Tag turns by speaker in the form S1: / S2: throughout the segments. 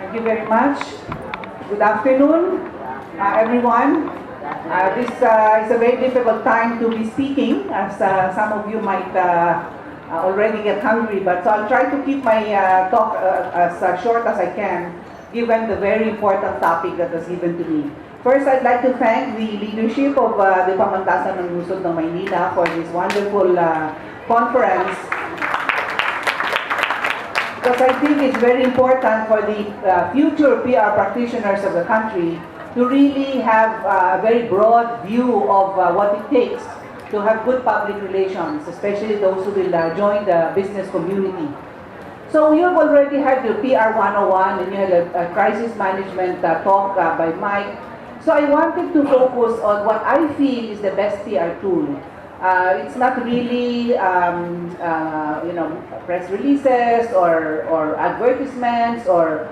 S1: Thank you very much. Good afternoon, everyone. This is a very difficult time to be speaking, as some of you might already get hungry, but so I'll try to keep my talk as short as I can, given the very important topic that was given to me. First, I'd like to thank the leadership of the Pamantasan ng Lungsod ng Maynila for this wonderful conference. Because I think it's very important for the future PR practitioners of the country to really have a very broad view of what it takes to have good public relations, especially those who will join the business community. So you've already had your PR 101 and you had a crisis management talk by Mike. So I wanted to focus on what I feel is the best PR tool. It's not really, press releases or advertisements or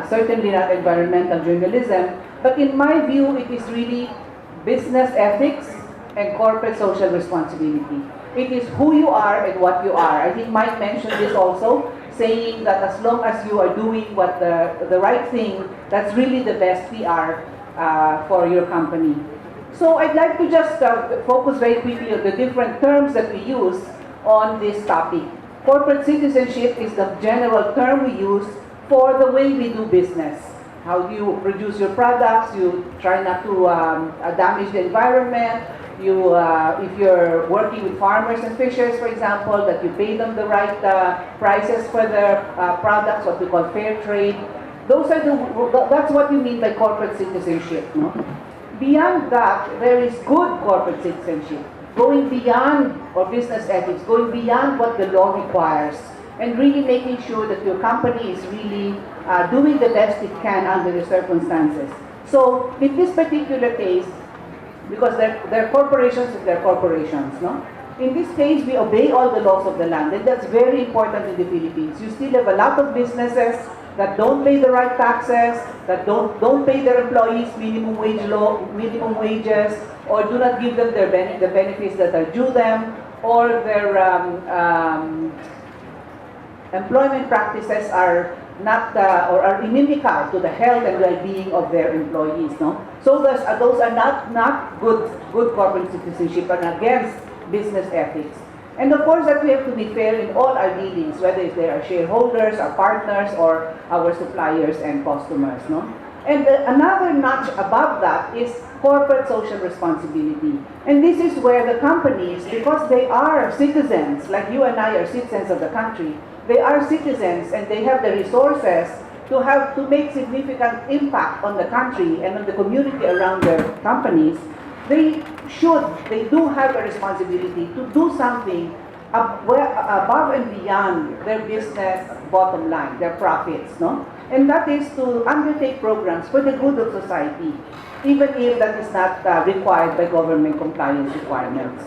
S1: certainly not environmental journalism. But in my view, it is really business ethics and corporate social responsibility. It is who you are and what you are. I think Mike mentioned this also, saying that as long as you are doing what the right thing, that's really the best PR for your company. So I'd like to just focus very quickly on the different terms that we use on this topic. Corporate citizenship is the general term we use for the way we do business. How you produce your products, you try not to damage the environment, you, if you're working with farmers and fishers, for example, that you pay them the right prices for their products, what we call fair trade. That's what you mean by corporate citizenship. No? Beyond that, there is good corporate citizenship, going beyond, or business ethics, going beyond what the law requires, and really making sure that your company is really doing the best it can under the circumstances. So, in this particular case, because they're corporations, they're corporations, no? In this case, we obey all the laws of the land, and that's very important in the Philippines. You still have a lot of businesses that don't pay the right taxes, that don't pay their employees minimum wages, or do not give them the benefits that are due them, or their employment practices are not or are inimical to the health and well-being of their employees. No, so those are not good corporate citizenship and against business ethics. And of course, that we have to be fair in all our dealings, whether if they are shareholders, our partners, or our suppliers and customers. No? And another notch above that is corporate social responsibility. And this is where the companies, because they are citizens, like you and I are citizens of the country, they are citizens and they have the resources to make significant impact on the country and on the community around their companies. They do have a responsibility to do something above and beyond their business bottom line, their profits, no? And that is to undertake programs for the good of society, even if that is not required by government compliance requirements.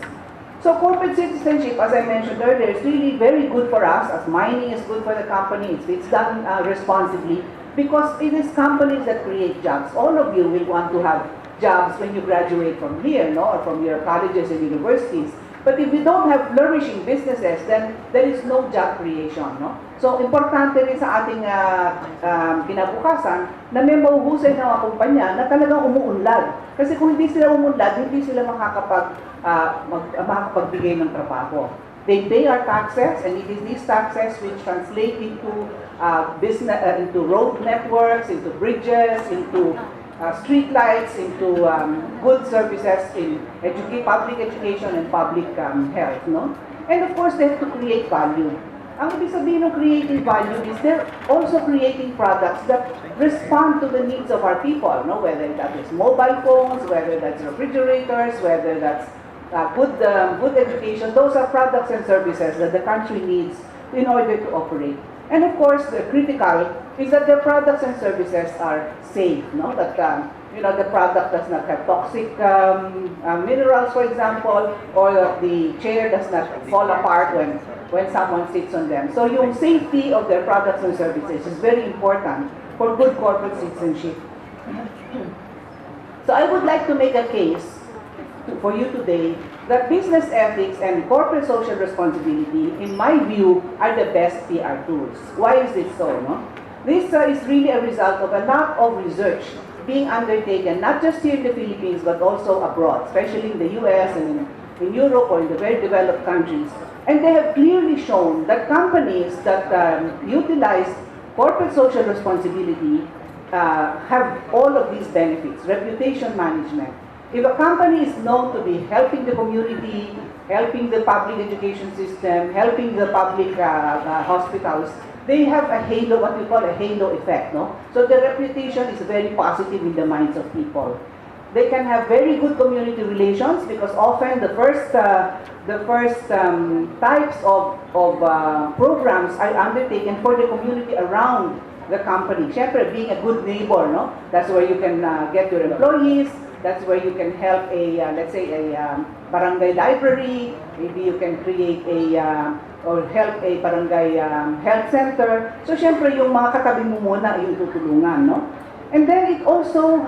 S1: So corporate citizenship, as I mentioned earlier, is really very good for us, as mining is good for the company, it's done responsibly, because it is companies that create jobs. All of you will want to have jobs when you graduate from here, no, or from your colleges and universities. But if we don't have flourishing businesses, then there is no job creation, no? So importante rin sa ating kinabukasan na may mahuhusay na mga kumpanya na talagang umuunlad. Kasi kung hindi sila umunlad, hindi sila makapagbigay ng trabaho. They pay our taxes, and it is these taxes which translate into into road networks, into bridges, into street lights, into good services in public education and public health, no? And of course, they have to create value. Ang ibig sabihin ng creating value is they're also creating products that respond to the needs of our people, no? Whether that is mobile phones, whether that's refrigerators, whether that's good education. Those are products and services that the country needs in order to operate. And of course, the critical is that the products and services are safe, no? That the product does not have toxic minerals, for example, or that the chair does not fall apart when someone sits on them. So yung safety of their products and services is very important for good corporate citizenship. So I would like to make a case for you today that business ethics and corporate social responsibility, in my view, are the best PR tools. Why is this so? No? This is really a result of a lot of research being undertaken, not just here in the Philippines, but also abroad, especially in the US and in Europe or in the very developed countries. And they have clearly shown that companies that utilize corporate social responsibility have all of these benefits. Reputation management. If a company is known to be helping the community, helping the public education system, helping the public hospitals, they have a halo, what we call a halo effect, no? So the reputation is very positive in the minds of people. They can have very good community relations because often the first types of programs are undertaken for the community around the company. Siyempre, being a good neighbor, no? That's where you can get your employees. That's where you can help let's say a barangay library. Maybe you can create or help a barangay health center. So, syempre, yung mga katabi mo muna yung tutulungan, no? And then it also,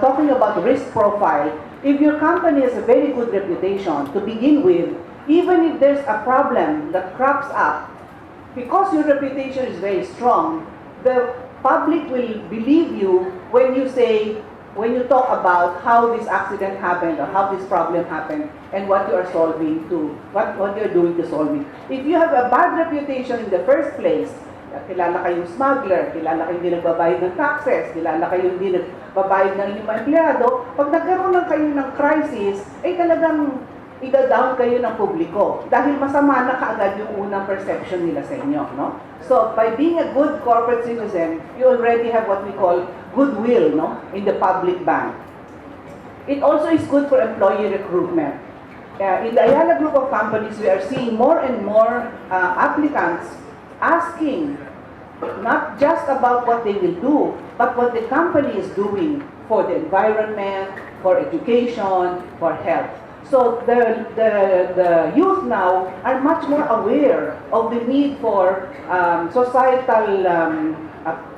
S1: talking about risk profile, if your company has a very good reputation to begin with, even if there's a problem that crops up, because your reputation is very strong, the public will believe you when you talk about how this accident happened or how this problem happened and what you are solving what you're doing to solve it. If you have a bad reputation in the first place, kilala kayong smuggler, kilala kayong hindi nagbabayad ng taxes, kilala kayong hindi nagbabayad ng inyong empleyado, pag nagkaroon lang kayo ng crisis, ay talagang ida-down kayo ng publiko dahil masama na kaagad yung unang perception nila sa inyo, no? So, by being a good corporate citizen, you already have what we call goodwill, no, in the public bank. It also is good for employee recruitment. In the Ayala group of companies, we are seeing more and more applicants asking not just about what they will do, but what the company is doing for the environment, for education, for health. So the youth now are much more aware of the need for societal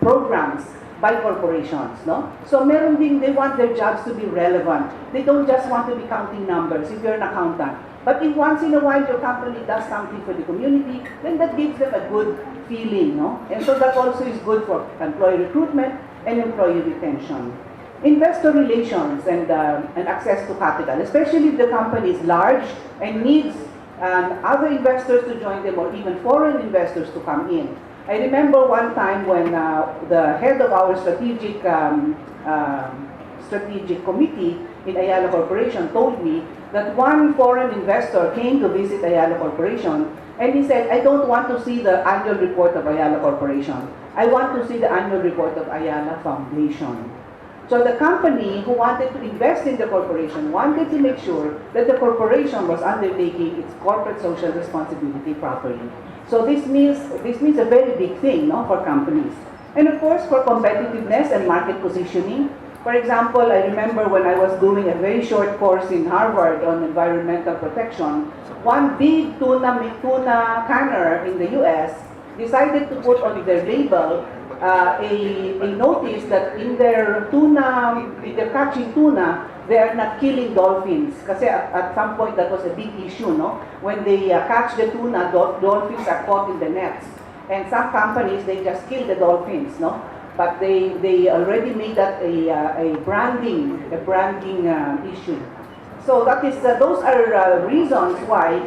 S1: programs by corporations, no? So meron din, they want their jobs to be relevant. They don't just want to be counting numbers if you're an accountant. But if once in a while your company does something for the community, then that gives them a good feeling, no? And so that also is good for employee recruitment and employee retention. Investor relations and access to capital, especially if the company is large and needs other investors to join them or even foreign investors to come in. I remember one time when the head of our strategic committee in Ayala Corporation told me that one foreign investor came to visit Ayala Corporation and he said, I don't want to see the annual report of Ayala Corporation. I want to see the annual report of Ayala Foundation. So the company who wanted to invest in the corporation wanted to make sure that the corporation was undertaking its corporate social responsibility properly. So this means a very big thing, no, for companies. And of course, for competitiveness and market positioning. For example, I remember when I was doing a very short course in Harvard on environmental protection, one big tuna canner in the US decided to put on their label a notice that in their catching tuna, they are not killing dolphins. Kasi at some point that was a big issue, no? When they catch the tuna, dolphins are caught in the nets. And some companies, they just kill the dolphins, no? But they already made that a branding issue. So that is those are reasons why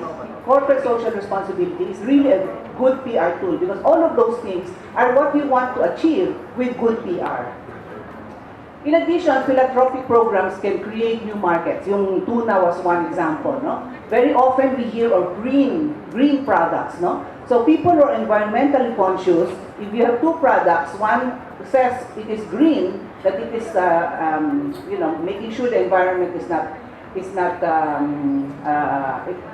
S1: corporate social responsibility is really a good PR tool, because all of those things are what we want to achieve with good PR. In addition, philanthropic programs can create new markets. Yung tuna was one example, no? Very often we hear of green products, no? So people who are environmentally conscious, if you have two products, one says it is green, that it is making sure the environment is not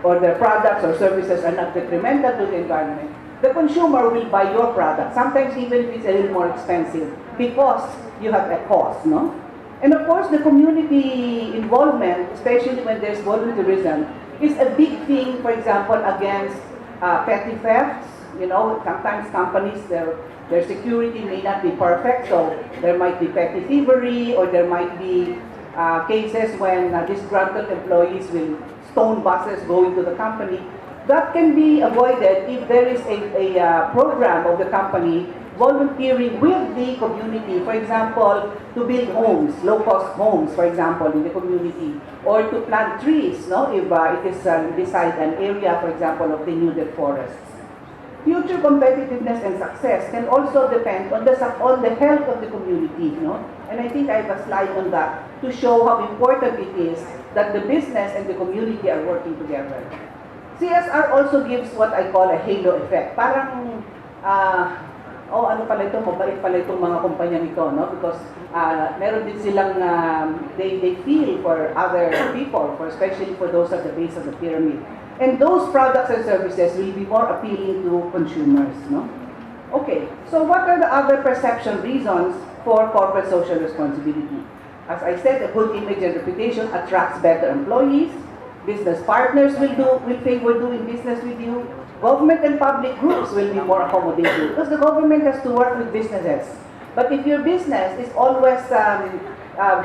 S1: or the products or services are not detrimental to the environment, the consumer will buy your product, sometimes even if it's a little more expensive, because you have a cost, no? And of course, the community involvement, especially when there's volunteerism, is a big thing, for example, against petty thefts. You know, sometimes companies, their security may not be perfect, so there might be petty thievery, or there might be cases when disgruntled employees will stone buses going to the company. That can be avoided if there is a program of the company volunteering with the community, for example, to build homes, low-cost homes, for example, in the community, or to plant trees, no? If it is beside an area, for example, of denuded forests. Future competitiveness and success can also depend on the health of the community, no? And I think I have a slide on that to show how important it is that the business and the community are working together. CSR also gives what I call a halo effect. Parang, ano pala ito, mabait pala itong mga kumpanya nito, no? Because meron din silang, they feel for other people, especially for those at the base of the pyramid. And those products and services will be more appealing to consumers, no? Okay, so what are the other perception reasons for corporate social responsibility? As I said, a good image and reputation attracts better employees. Business partners will favor doing business with you. Government and public groups will be more accommodating because the government has to work with businesses. But if your business is always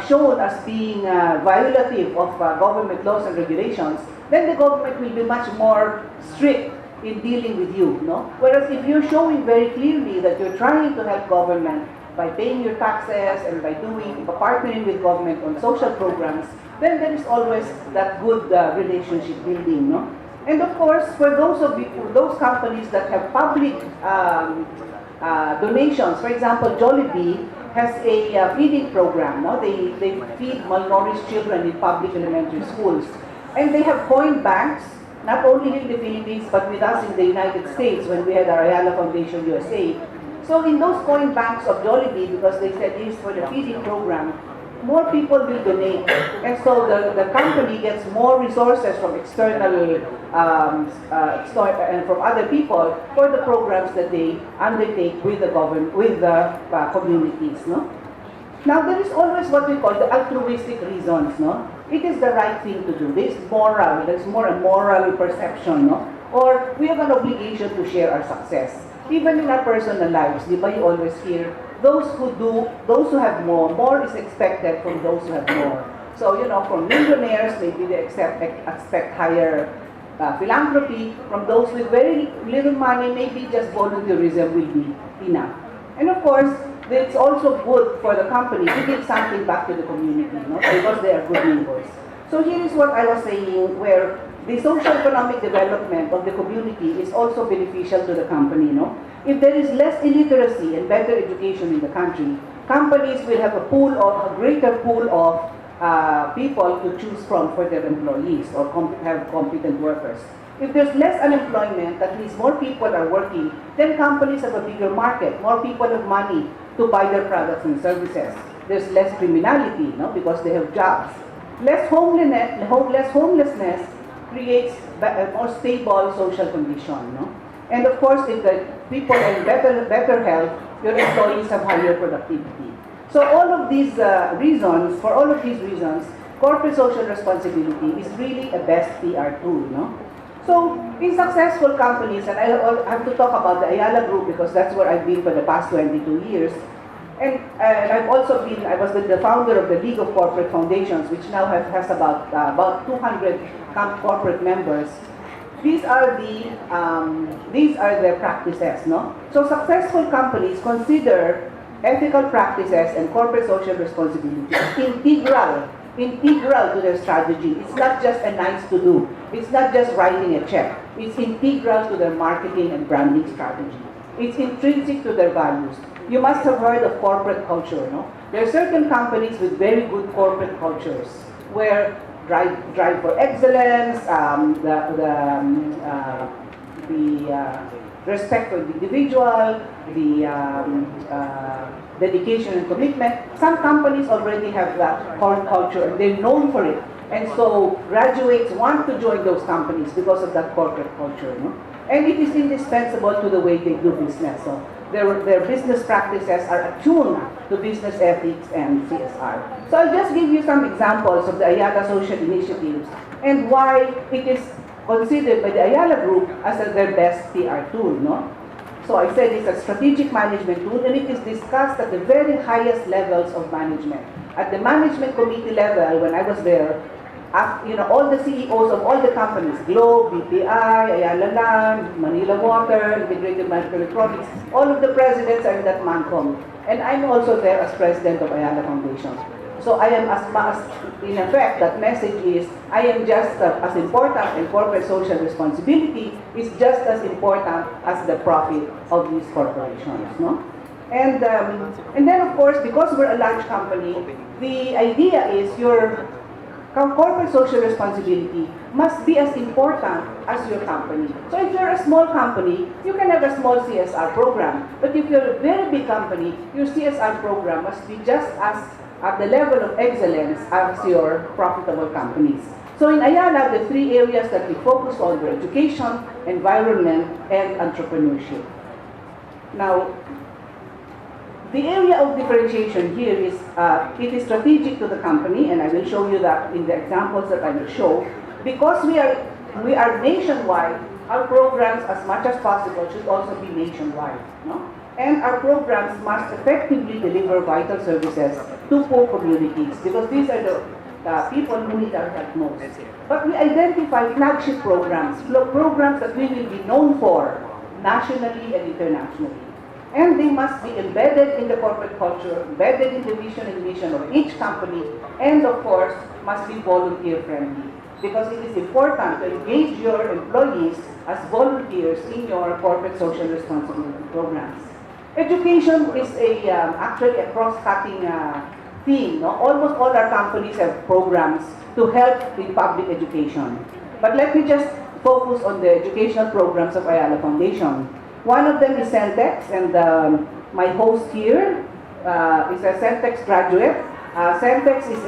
S1: shown as being violative of government laws and regulations, then the government will be much more strict in dealing with you, no? Whereas if you're showing very clearly that you're trying to help government by paying your taxes and by partnering with government on social programs, then there is always that good relationship building, no? And of course, for those companies that have public donations, for example, Jollibee has a feeding program, no? They feed malnourished children in public elementary schools. And they have coin banks, not only in the Philippines, but with us in the United States when we had our Ayala Foundation USA. So in those coin banks of Jollibee, because they said this for the feeding program, more people will donate. And so the company gets more resources from external and from other people for the programs that they undertake with the government, with the communities, no? Now, there is always what we call the altruistic reasons, no? It is the right thing to do. There's more a moral perception, no? Or we have an obligation to share our success. Even in our personal lives, di ba, you always hear, those who have more is expected from those who have more. So, you know, from millionaires, maybe they expect higher philanthropy. From those with very little money, maybe just volunteerism will be enough. And of course, it's also good for the company to give something back to the community, no? Because they are good neighbors. So here is what I was saying, where the socio-economic development of the community is also beneficial to the company, no? If there is less illiteracy and better education in the country, companies will have a greater pool of people to choose from for their employees or have competent workers. If there's less unemployment, that means more people are working, then companies have a bigger market, more people have money to buy their products and services. There's less criminality, no? Because they have jobs. Less homelessness creates a more stable social condition, no? And of course, if the people are in better health, your employees have higher productivity. So all of these reasons, for all of these reasons, corporate social responsibility is really a best PR tool, no? So in successful companies, and I have to talk about the Ayala Group because that's where I've been for the past 22 years. And I was the founder of the League of Corporate Foundations, which now has about 200 corporate members. These are the practices, no? So successful companies consider ethical practices and corporate social responsibility integral to their strategy. It's not just a nice to do. It's not just writing a check. It's integral to their marketing and branding strategy. It's intrinsic to their values. You must have heard of corporate culture, no? There are certain companies with very good corporate cultures where drive for excellence, the respect for the individual, the dedication and commitment. Some companies already have that culture and they're known for it. And so graduates want to join those companies because of that corporate culture, no? And it is indispensable to the way they do business. So their business practices are attuned to business ethics and CSR. So I'll just give you some examples of the Ayala social initiatives and why it is considered by the Ayala Group as their best PR tool, no? So I said it's a strategic management tool and it is discussed at the very highest levels of management. At the management committee level, when I was there, all the CEOs of all the companies, Globe, BPI, Ayala Land, Manila Water, Integrated Microelectronics, all of the presidents are in that MANCOM. And I'm also there as president of Ayala Foundation. So I am in effect, that message is, I am just as important, and corporate social responsibility is just as important as the profit of these corporations, no? And then of course, because we're a large company, the idea is your corporate social responsibility must be as important as your company. So if you're a small company, you can have a small CSR program. But if you're a very big company, your CSR program must be just as at the level of excellence as your profitable companies. So in Ayala, the three areas that we focus on were education, environment, and entrepreneurship. Now, the area of differentiation here is, it is strategic to the company, and I will show you that in the examples that I will show. Because we are nationwide, our programs, as much as possible, should also be nationwide. No? And our programs must effectively deliver vital services to poor communities, because these are the people who need our help most. But we identify flagship programs that we will be known for nationally and internationally. And they must be embedded in the corporate culture, embedded in the vision and mission of each company, and of course, must be volunteer friendly. Because it is important to engage your employees as volunteers in your corporate social responsibility programs. Education is actually a cross-cutting theme. No? Almost all our companies have programs to help in public education. But let me just focus on the educational programs of Ayala Foundation. One of them is Centex, and my host here is a Centex graduate. Centex is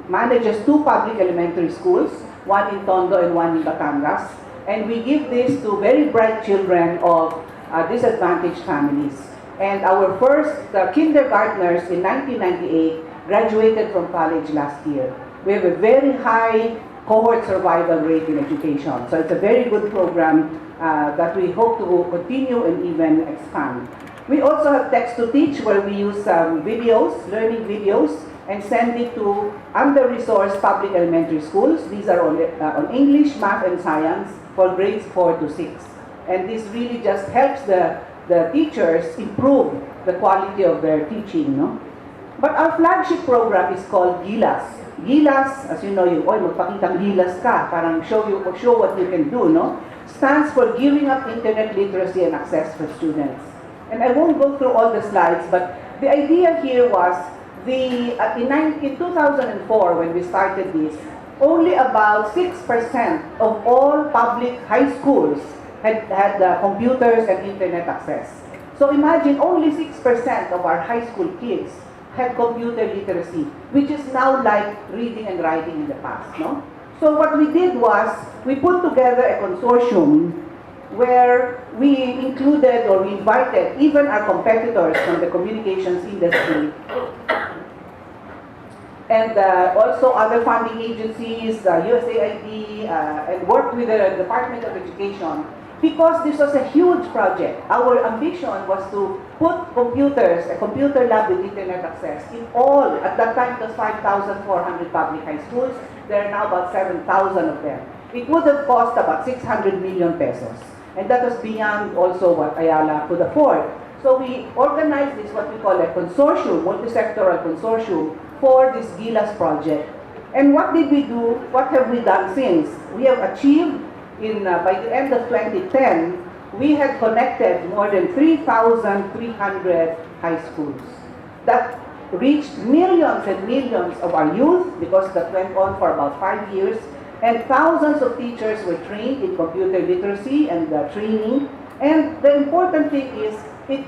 S1: manages two public elementary schools, one in Tondo and one in Batangas. And we give this to very bright children of disadvantaged families. And our first kindergartners in 1998 graduated from college last year. We have a very high cohort survival rate in education. So it's a very good program that we hope to continue and even expand. We also have text-to-teach, where we use videos, learning videos, and send it to under-resourced public elementary schools. These are on English, math, and science for grades 4 to 6. And this really just helps the teachers improve the quality of their teaching. No? But our flagship program is called GILAS. GILAS, as you know, magpakitang GILAS ka, parang show what you can do, no? Stands for Gearing Up Internet Literacy and Access for Students. And I won't go through all the slides, but the idea here was, in 2004, when we started this, only about 6% of all public high schools had computers and internet access. So imagine, only 6% of our high school kids had computer literacy, which is now like reading and writing in the past, no? So what we did was, we put together a consortium where we included, or we invited even our competitors from the communications industry, and also other funding agencies, USAID, and worked with the Department of Education, because this was a huge project. Our ambition was to put computers, a computer lab with internet access, in all, at that time it was 5,400 public high schools. There are now about 7,000 of them. It would have cost about 600 million pesos. And that was beyond also what Ayala could afford. So we organized this, what we call a consortium, multi-sectoral consortium, for this GILAS project. And what did we do? What have we done since? We have achieved, by the end of 2010, we had connected more than 3,300 high schools. That reached millions and millions of our youth, because that went on for about 5 years, and thousands of teachers were trained in computer literacy and training. And the important thing is, it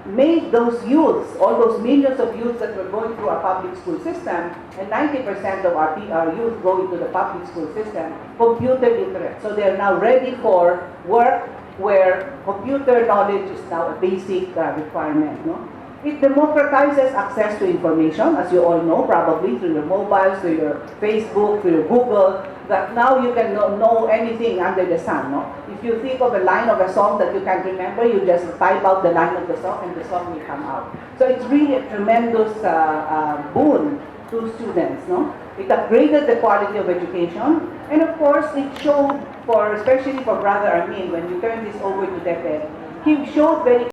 S1: made those youths, all those millions of youths that were going through our public school system, and 90% of our youth go into the public school system, computer literate. So they are now ready for work where computer knowledge is now a basic requirement. No? It democratizes access to information, as you all know, probably through your mobiles, through your Facebook, through your Google, that now you can know anything under the sun. No? If you think of a line of a song that you can't remember, you just type out the line of the song and the song will come out. So it's really a tremendous boon to students. No? It upgraded the quality of education, and of course, it showed, especially for Brother Armin, when we turned this over to DepEd, he showed very